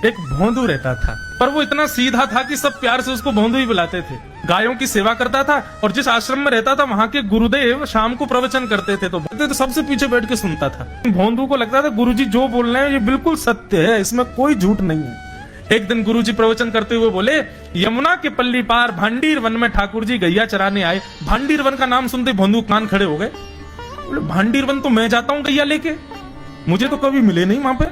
एक भोंदू रहता था, पर वो इतना सीधा था कि सब प्यार से उसको भोंदू ही बुलाते थे। गायों की सेवा करता था और जिस आश्रम में रहता था वहां के गुरुदेव शाम को प्रवचन करते थे तो सबसे पीछे बैठ के सुनता था। भोंदू को लगता था गुरुजी जो बोल रहे हैं ये बिल्कुल सत्य है, इसमें कोई झूठ नहीं है। एक दिन गुरुजी प्रवचन करते हुए बोले, यमुना के पल्ली पार भांडीर वन में ठाकुर जी गैया चराने आए। भांडीर वन का नाम सुनते भोंदू कान खड़े हो गए। बोले भांडीर वन तो मैं जाता हूँ गैया लेके, मुझे तो कभी मिले नहीं वहां पे।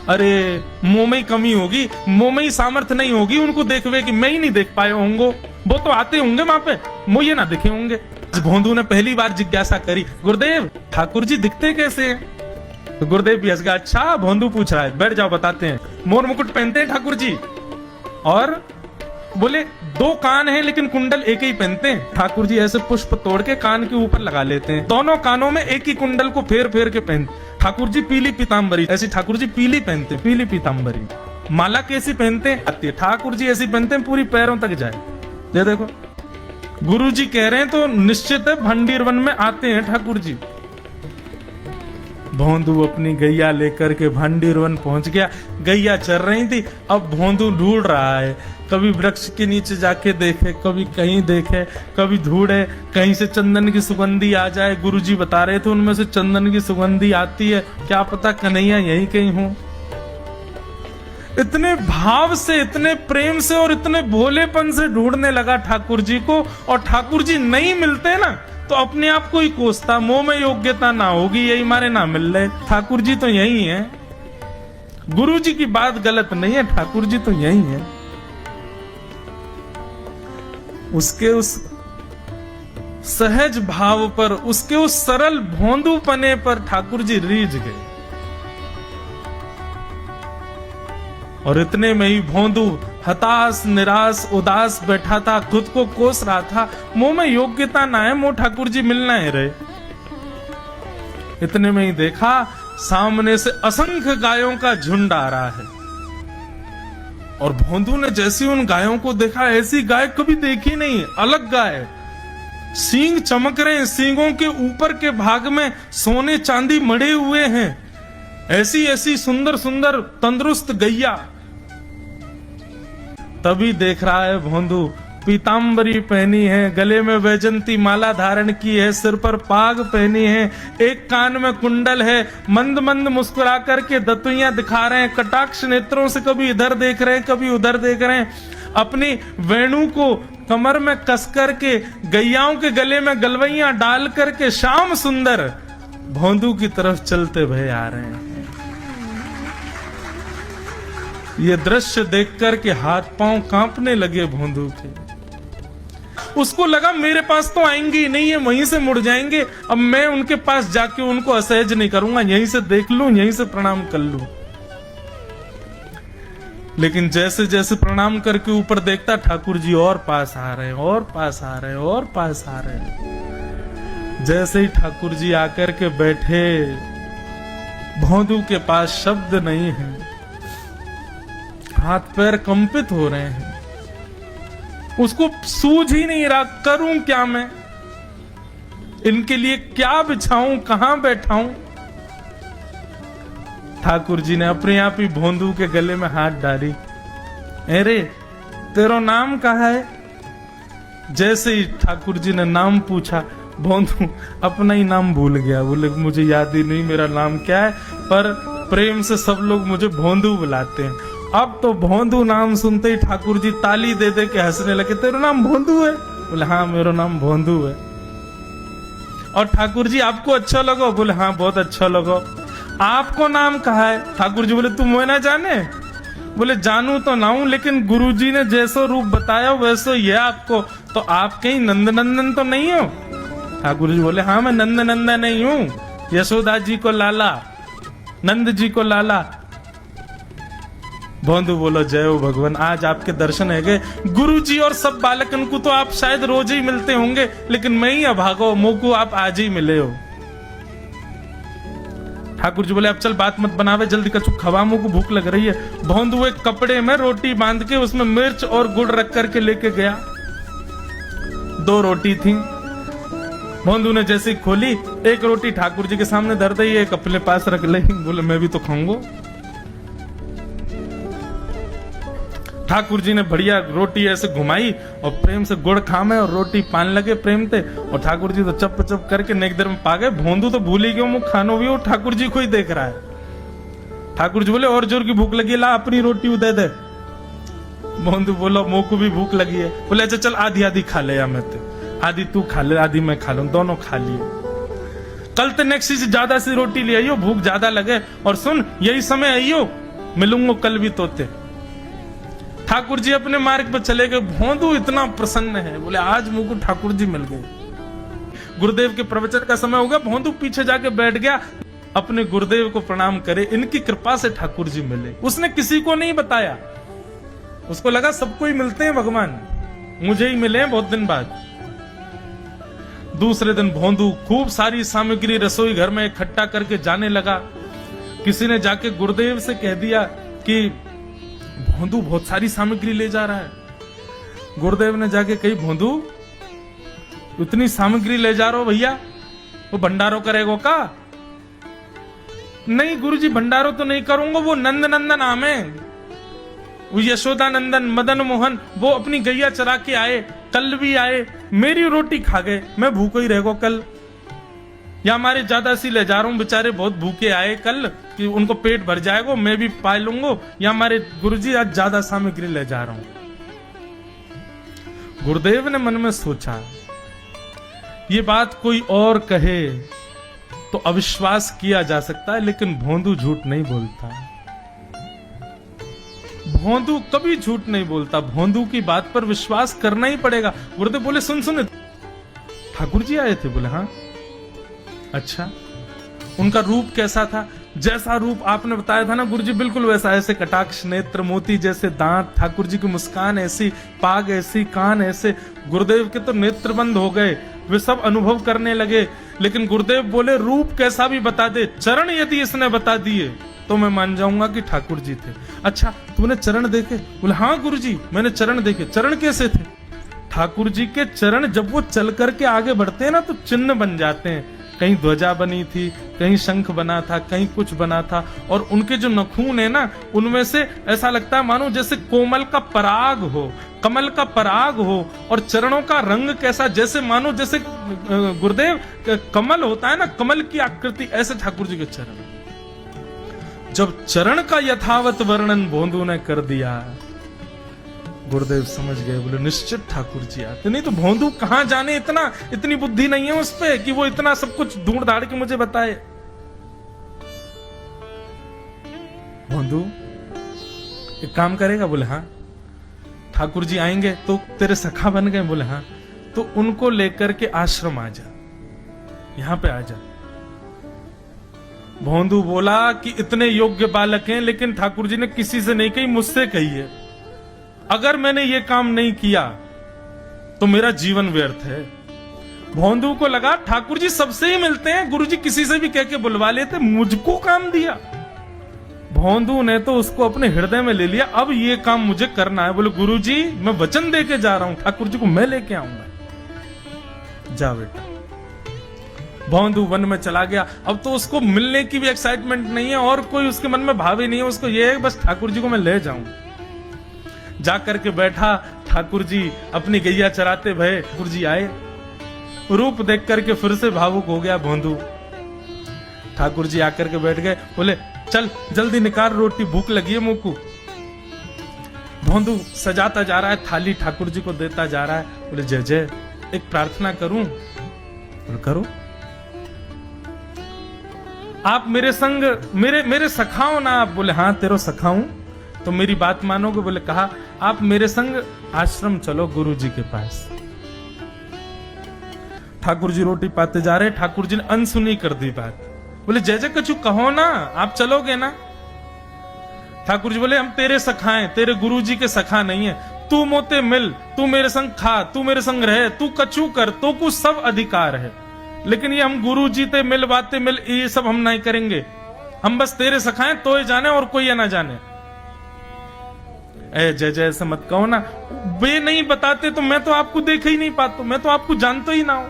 अरे मुंह में ही कमी होगी, मुंह में ही सामर्थ्य नहीं होगी उनको देखवे कि मैं ही नहीं देख पाए होंगे, वो तो आते होंगे वहां पे, मुझे ना दिखे होंगे। भोंदू ने पहली बार जिज्ञासा करी, गुरुदेव ठाकुर जी दिखते कैसे हैं? तो गुरुदेव भी हंस गया, अच्छा भोंदू पूछ रहा है, बैठ जाओ बताते हैं। मोर मुकुट पहनते हैं ठाकुर जी, और बोले 2 कान हैं लेकिन कुंडल एक ही पहनते हैं। ठाकुर जी ऐसे पुष्प तोड़ के कान के ऊपर लगा लेते हैं, दोनों कानों में एक ही कुंडल को फेर फेर के पहनते। ठाकुर जी पीली पीताम्बरी, ऐसी ठाकुर जी पीली पहनते, पीली पीताम्बरी। माला कैसी पहनते हैं? ठाकुर जी ऐसी पहनते हैं पूरी पैरों तक जाए। ये देखो गुरु जी कह रहे हैं तो निश्चित है भंडीर वन में आते हैं ठाकुर जी। भोंदू अपनी गैया लेकर के भांडीर वन पहुंच गया। गैया चर रही थी, अब भोंदू ढूंढ रहा है, कभी वृक्ष के नीचे जाके देखे, कभी कहीं देखे, कभी ढूंढे कहीं से चंदन की सुगंधी आ जाए। गुरुजी बता रहे थे उनमें से चंदन की सुगंधी आती है, क्या पता कन्हैया यहीं कहीं हो। इतने भाव से, इतने प्रेम से और इतने भोलेपन से ढूंढने लगा ठाकुर जी को, और ठाकुर जी नहीं मिलते ना तो अपने आप को ही कोसता, मुंह में योग्यता ना होगी यही मारे ना मिल रहे, ठाकुर जी तो यही है। गुरु जी की बात गलत नहीं है, ठाकुर जी तो यही है। उसके उस सहज भाव पर, उसके उस सरल भोंदूपने पर ठाकुर जी रीझ गए। और इतने में ही भोंदू हताश निराश उदास बैठा था, खुद को कोस रहा था, मुंह में योग्यता ना है, मुंह ठाकुर जी मिलना है रहे। इतने में ही देखा सामने से असंख्य गायों का झुंड आ रहा है, और भोंदू ने जैसे उन गायों को देखा, ऐसी गाय कभी देखी नहीं, अलग गाय, सींग चमक रहे हैं, सींगों के ऊपर के भाग में सोने चांदी मढ़े हुए हैं, ऐसी ऐसी सुंदर सुंदर तंदुरुस्त गैया। तभी देख रहा है भोंदू, पीताम्बरी पहनी है, गले में वैजंती माला धारण की है, सिर पर पाग पहनी है, एक कान में कुंडल है, मंद मंद मुस्कुरा करके दतुइयां दिखा रहे हैं, कटाक्ष नेत्रों से कभी इधर देख रहे हैं कभी उधर देख रहे हैं, अपनी वेणु को कमर में कस करके गैयाओं के गले में गलवैया डाल करके श्याम सुंदर भोंदू की तरफ चलते भय आ रहे हैं। ये दृश्य देख करके हाथ पांव कांपने लगे भोंदू के। उसको लगा मेरे पास तो आएंगे नहीं, है वहीं से मुड़ जाएंगे, अब मैं उनके पास जाके उनको असहज नहीं करूंगा, यहीं से देख लूं, यहीं से प्रणाम कर लूं। लेकिन जैसे जैसे प्रणाम करके ऊपर देखता, ठाकुर जी और पास आ रहे हैं, और पास आ रहे हैं, और पास आ रहे हैं। जैसे ही ठाकुर जी आकर के बैठे, भोंदू के पास शब्द नहीं है, हाथ पैर कंपित हो रहे हैं, उसको सूझ ही नहीं रहा करूं क्या मैं, इनके लिए क्या बिछाऊं, कहां बैठाऊं। ठाकुर जी ने अपने आप ही भोंदू के गले में हाथ डाली, अरे तेरा नाम कहा है? जैसे ही ठाकुर जी ने नाम पूछा, भोंदू अपना ही नाम भूल गया, बोले मुझे याद ही नहीं मेरा नाम क्या है, पर प्रेम से सब लोग मुझे भोंदू बुलाते हैं। अब तो भोंदू नाम सुनते ही ठाकुर जी ताली दे दे के हंसने लगे, तेरा नाम भोंदू है? बोले हाँ मेरा नाम भोंदू है। और ठाकुर जी आपको अच्छा लगा? बोले हाँ बहुत अच्छा लगा। आपको नाम कहा है? ठाकुर जी बोले तुम मुझे ना जाने? बोले जानू तो ना हूं, लेकिन गुरु जी ने जैसा रूप बताया वैसे ये आपको, तो आप कहीं नंद नंदन तो नहीं हो? ठाकुर जी बोले हाँ मैं नंद नंदन नहीं हूं, यशोदा जी को लाला, नंद जी को लाला। भोंदू बोलो जय हो भगवान, आज आपके दर्शन है गए। गुरु जी और सब बालकन को तो आप शायद रोज ही मिलते होंगे, लेकिन मैं ही अभागो, मोको आप आज ही मिले हो। ठाकुर जी बोले अब चल बात मत बनावे, जल्दी कछु खवा, मुंह को भूख लग रही है। भोंदू एक कपड़े में रोटी बांध के उसमें मिर्च और गुड़ रख करके लेके गया। 2 रोटी थी। भोंदू ने जैसे खोली, एक रोटी ठाकुर जी के सामने धर दी, एक अपने पास रख ली। बोले मैं भी तो खाऊंगा। ठाकुर जी ने बढ़िया रोटी ऐसे घुमाई और प्रेम से गुड़ खामे और रोटी पान लगे प्रेम थे, और ठाकुर जी तो चप चप करके नेक देर में पा गए। भोंदू तो भूल ही गयो, मुख खानो भी वो ठाकुर जी को ही देख रहा है। ठाकुर जी बोले और जोर की भूख लगी, ला अपनी रोटी दे दे। भोंदू बोलो मुंह को भी भूख लगी है। बोले अच्छा चल आधी आधी खा ले, या मैं आधी तू खा ले आधी मैं खा लूं, दोनों खा लिए। कल तो नेक्स्ट से ज्यादा सी रोटी ले आइयो, भूख ज्यादा लगे, और सुन यही समय आइयो, मिलूंगा कल भी तोते। ठाकुर जी अपने मार्ग पर चले गए। भोंदू इतना प्रसन्न है, बोले आज मुझको ठाकुर जी मिल गए। गुरुदेव के प्रवचन का समय हो गया, भोंदू पीछे जाके बैठ गया, अपने गुरुदेव को प्रणाम करे, इनकी कृपा से ठाकुर जी मिले। उसने किसी को नहीं बताया, उसको लगा सबको ही मिलते हैं भगवान, मुझे ही मिले हैं बहुत दिन बाद। दूसरे दिन भोंदू खूब सारी सामग्री रसोई घर में इकट्ठा करके जाने लगा। किसी ने जाके गुरुदेव से कह दिया कि भोंदू बहुत सारी सामग्री ले जा रहा है। गुरुदेव ने जाके कही भोंदू इतनी सामग्री ले जा रहा हो भैया, वो भंडारो करेगो का? नहीं गुरुजी भंडारो तो नहीं करूंगा, वो नंद नंदन आम है, वो यशोदा नंदन मदन मोहन वो अपनी गैया चरा के आए, कल भी आए, मेरी रोटी खा गए, मैं भूखो ही रहेगो कल। या हमारे ज्यादा सी ले जा रहा हूं, बेचारे बहुत भूखे आए कल, कि उनको पेट भर जाएगा, मैं भी पा लूंगा, या हमारे गुरुजी आज ज्यादा सामग्री ले जा रहा हूं। गुरुदेव ने मन में सोचा ये बात कोई और कहे तो अविश्वास किया जा सकता है, लेकिन भोंदू झूठ नहीं बोलता। भोंदू कभी झूठ नहीं बोलता, भोंदू की बात पर विश्वास करना ही पड़ेगा। गुरुदेव बोले सुन सुन ठाकुर जी आए थे? बोले हाँ। अच्छा उनका रूप कैसा था? जैसा रूप आपने बताया था ना गुरुजी बिल्कुल वैसा, ऐसे कटाक्ष नेत्र, मोती जैसे दांत, ठाकुर जी की मुस्कान ऐसी, पाग ऐसी, कान ऐसे। गुरुदेव के तो नेत्र बंद हो गए, वे सब अनुभव करने लगे। लेकिन गुरुदेव बोले रूप कैसा भी बता दे, चरण यदि इसने बता दिए तो मैं मान जाऊंगा कि ठाकुर जी थे। अच्छा तूने चरण देखे? बोले हाँ गुरुजी मैंने चरण देखे। चरण कैसे थे? ठाकुर जी के चरण जब वो चल करके आगे बढ़ते हैं ना तो चिन्ह बन जाते हैं। कहीं ध्वजा बनी थी, कहीं शंख बना था, कहीं कुछ बना था, और उनके जो नखून है ना उनमें से ऐसा लगता है मानो जैसे कोमल का पराग हो, कमल का पराग हो। और चरणों का रंग कैसा, जैसे मानो जैसे गुरुदेव कमल होता है ना, कमल की आकृति, ऐसे ठाकुर जी के चरण। जब चरण का यथावत वर्णन भोंदू ने कर दिया, गुरुदेव समझ गए, बोले निश्चित ठाकुर जी आते। नहीं तो भोंदू कहां जाने, इतनी बुद्धि नहीं है उस पे कि वो इतना सब कुछ ढूंढ धाड़ के मुझे बताए। भोंदू एक काम करेगा? बोले हाँ। ठाकुर जी आएंगे तो तेरे सखा बन गए? बोले हाँ। तो उनको लेकर के आश्रम आ जा, यहां पे आ जा। भोंदू बोला कि इतने योग्य बालक हैं, लेकिन ठाकुर जी ने किसी से नहीं कही, मुझसे कही है। अगर मैंने ये काम नहीं किया तो मेरा जीवन व्यर्थ है। भोंदू को लगा ठाकुर जी सबसे ही मिलते हैं, गुरुजी किसी से भी कह के बुलवा लेते, मुझको काम दिया। भोंदू ने तो उसको अपने हृदय में ले लिया, अब ये काम मुझे करना है। बोले गुरुजी मैं वचन दे के जा रहा हूं, ठाकुर जी को मैं लेके आऊंगा। जा बेटा। भोंदू वन में चला गया। अब तो उसको मिलने की भी एक्साइटमेंट नहीं है और कोई उसके मन में भाव ही नहीं है, उसको ये है बस ठाकुर जी को मैं ले जाऊं। जाकर के बैठा, ठाकुर जी अपनी गैया चराते भये, ठाकुर जी आए, रूप देख करके फिर से भावुक हो गया भोंदू। ठाकुर जी आकर के बैठ गए, बोले चल जल्दी निकाल रोटी, भूख लगी है मुंह को। भोंदू सजाता जा रहा है थाली, ठाकुर जी को देता जा रहा है। बोले जय जय एक प्रार्थना करूं? बोले करो। आप मेरे संग मेरे सखाओ ना आप? बोले हाँ तेरो सखाऊं तो मेरी बात मानोगे? बोले कहा आप मेरे संग आश्रम चलो गुरु जी के पास। ठाकुर जी रोटी पाते जा रहे, ठाकुर जी ने अनसुनी कर दी बात। बोले जय जय कछु कहो ना, आप चलोगे ना? ठाकुर जी बोले हम तेरे सखा हैं, तेरे गुरु जी के सखा नहीं है। तू मोते मिल, तू मेरे संग खा, तू मेरे संग रहे, तू कछु कर, तो कुछ सब अधिकार है, लेकिन ये हम गुरु जी ते मिल बातें मिल ये सब हम नहीं करेंगे। हम बस तेरे सखाएं तो ही जाने और कोई ना जाने। ए जय जय ऐसा मत कहो ना, वे नहीं बताते तो मैं तो आपको देख ही नहीं पाता, मैं तो आपको जानता ही ना हूं।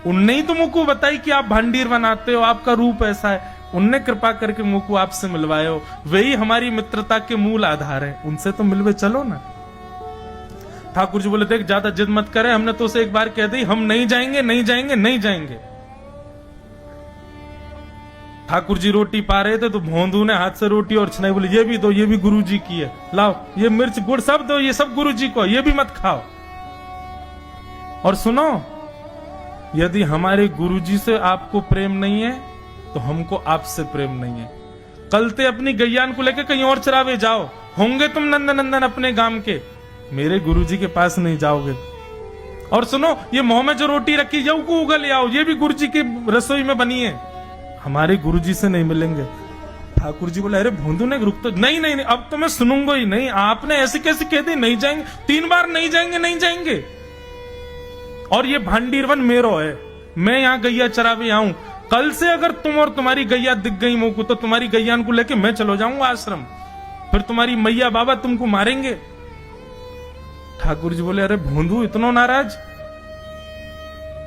उनने ही तो मुझको बताई कि आप भांडीर बनाते हो, आपका रूप ऐसा है। उनने कृपा करके मुंह को आपसे मिलवाए हो, वही हमारी मित्रता के मूल आधार है, उनसे तो मिलवे चलो ना। ठाकुर जी बोले देख ज्यादा जिद मत करे, हमने तो उसे एक बार कह दी हम नहीं जाएंगे नहीं जाएंगे नहीं जाएंगे। ठाकुर जी रोटी पा रहे थे तो भोंदू ने हाथ से रोटी और छनाई बोली ये भी दो, ये भी गुरु जी की है, लाओ ये मिर्च गुड़ सब दो, ये सब गुरु जी को, ये भी मत खाओ। और सुनो, यदि हमारे गुरु जी से आपको प्रेम नहीं है तो हमको आपसे प्रेम नहीं है। कल ते अपनी गैयान को लेकर कहीं और चरावे जाओ, होंगे तुम नंदन नंदन अपने गांव के, मेरे गुरु जी के पास नहीं जाओगे। और सुनो, ये मुंह में जो रोटी रखी जाओ को उगल आओ, ये भी गुरु जी की रसोई में बनी है, हमारे गुरु जी से नहीं मिलेंगे। ठाकुर जी बोले अरे भोंदू ने रुक तो, नहीं नहीं नहीं अब तो मैं सुनूंगा ही नहीं, आपने ऐसे कैसे कह दी नहीं जाएंगे, 3 बार नहीं जाएंगे नहीं जाएंगे। और ये भांडीरवन मेरो है, मैं यहाँ गैया चरावे आऊं, कल से अगर तुम और तुम्हारी गैया दिख गई मुंह को तो तुम्हारी गैयान को लेके मैं चलो जाऊंगा आश्रम, फिर तुम्हारी मैया बाबा तुमको मारेंगे। ठाकुर जी बोले अरे भोंदू इतना नाराज?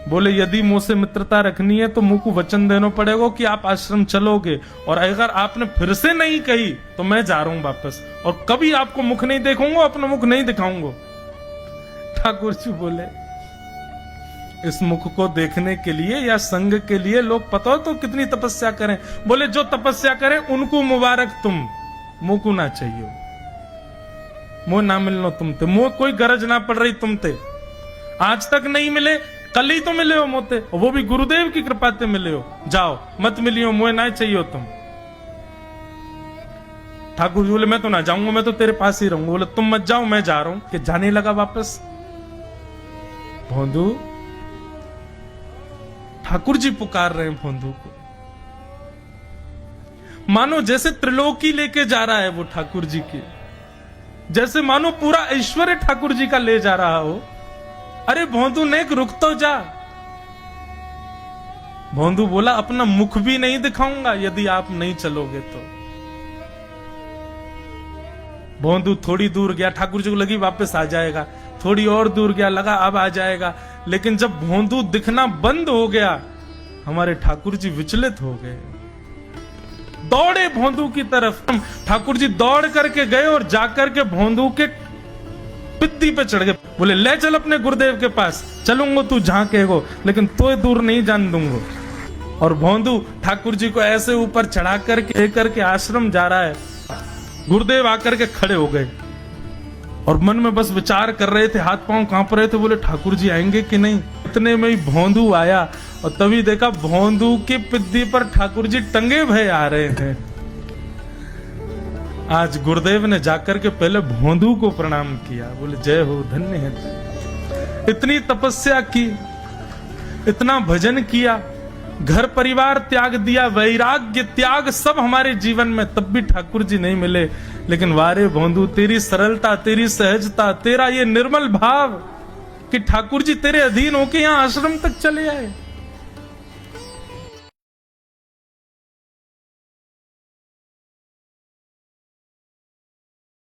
बोले यदि मुंह से मित्रता रखनी है तो मुंह को वचन देना पड़ेगा कि आप आश्रम चलोगे, और अगर आपने फिर से नहीं कही तो मैं जा रहा हूं वापस, और कभी आपको मुख नहीं देखूंगा, अपना मुख नहीं दिखाऊंगा। ठाकुर जी बोले इस मुख को देखने के लिए या संग के लिए लोग पता हो तो कितनी तपस्या करें। बोले जो तपस्या करें उनको मुबारक, तुम मुंह को ना चाहिए, मुंह ना मिलनो तुमते, मुंह कोई गरज ना पड़ रही तुमते, आज तक नहीं मिले कल ही तो मिले हो मोते, वो भी गुरुदेव की कृपा से मिले हो, जाओ मत मिलियो, मुझे ना चाहिए तुम। ठाकुर जी बोले मैं तो ना जाऊंगा, मैं तो तेरे पास ही रहूंगा। बोले तुम मत जाओ मैं जा रहा हूं। कि जाने लगा वापस। भोंदू, ठाकुर जी पुकार रहे हैं भोंदू को, मानो जैसे त्रिलोकी लेके जा रहा है वो ठाकुर जी की, जैसे मानो पूरा ऐश्वर्य ठाकुर जी का ले जा रहा हो। अरे भोंदू ने रुक तो जा। भोंदू बोला अपना मुख भी नहीं दिखाऊंगा यदि आप नहीं चलोगे तो। भोंदू थोड़ी दूर गया, ठाकुर जी को लगी वापस आ जाएगा, थोड़ी और दूर गया, लगा अब आ जाएगा, लेकिन जब भोंदू दिखना बंद हो गया हमारे ठाकुर जी विचलित हो गए, दौड़े भोंदू की तरफ। ठाकुर जी दौड़ करके गए और जाकर के भोंदू के पित्ती पे चढ़ गए। बोले ले चल अपने गुरुदेव के पास, चलूंगा तू जहां कहेगो, लेकिन तो दूर नहीं जान दूंगा। और भोंदू ठाकुर जी को ऐसे ऊपर चढ़ा करके लेकर के आश्रम जा रहा है। गुरुदेव आकर के खड़े हो गए और मन में बस विचार कर रहे थे, हाथ पांव कांप रहे थे। बोले ठाकुर जी आएंगे कि नहीं। इतने में ही भोंदू आया और तभी देखा भोंदू की पिद्दी पर ठाकुर जी टंगे भय आ रहे हैं। आज गुरुदेव ने जाकर के पहले भोंदू को प्रणाम किया, बोले जय हो, धन्य है। इतनी तपस्या की, इतना भजन किया, घर परिवार त्याग दिया, वैराग्य त्याग सब हमारे जीवन में, तब भी ठाकुर जी नहीं मिले। लेकिन वारे भोंदू, तेरी सरलता, तेरी सहजता, तेरा ये निर्मल भाव कि ठाकुर जी तेरे अधीन होके यहाँ आश्रम तक चले आए।